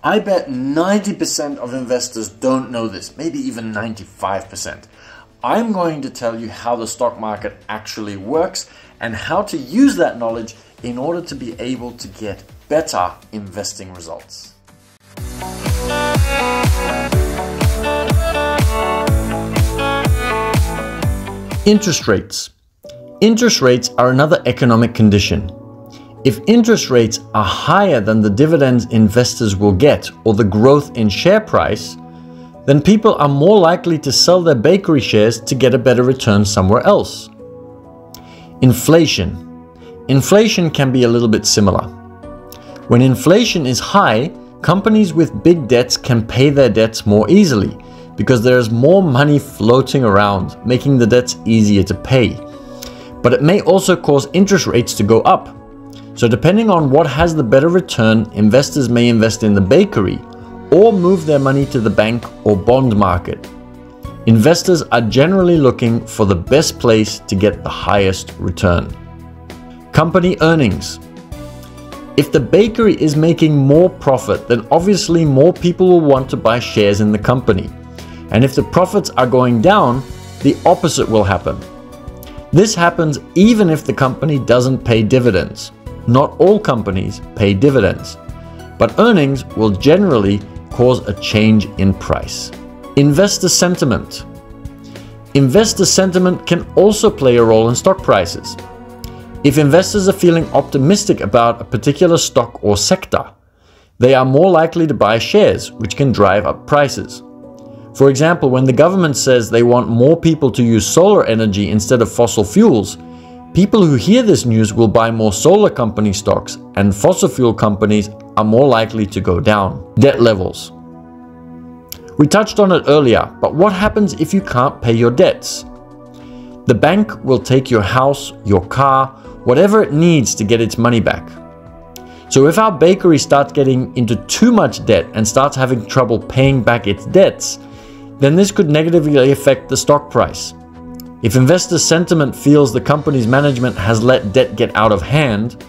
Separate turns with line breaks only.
I bet 90% of investors don't know this, maybe even 95%. I'm going to tell you how the stock market actually works and how to use that knowledge in order to be able to get better investing results. Interest rates. Interest rates are another economic condition. If interest rates are higher than the dividends investors will get or the growth in share price, then people are more likely to sell their bakery shares to get a better return somewhere else. Inflation. Inflation can be a little bit similar. When inflation is high, companies with big debts can pay their debts more easily because there is more money floating around, making the debts easier to pay. But it may also cause interest rates to go up. So depending on what has the better return, investors may invest in the bakery or move their money to the bank or bond market. Investors are generally looking for the best place to get the highest return. Company earnings. If the bakery is making more profit, then obviously more people will want to buy shares in the company. And if the profits are going down, the opposite will happen. This happens even if the company doesn't pay dividends. Not all companies pay dividends, but earnings will generally cause a change in price. Investor sentiment. Investor sentiment can also play a role in stock prices. If investors are feeling optimistic about a particular stock or sector, they are more likely to buy shares, which can drive up prices. For example, when the government says they want more people to use solar energy instead of fossil fuels, people who hear this news will buy more solar company stocks, and fossil fuel companies are more likely to go down. Debt levels. We touched on it earlier, but what happens if you can't pay your debts? The bank will take your house, your car, whatever it needs to get its money back. So if our bakery starts getting into too much debt and starts having trouble paying back its debts, then this could negatively affect the stock price. If investor sentiment feels the company's management has let debt get out of hand,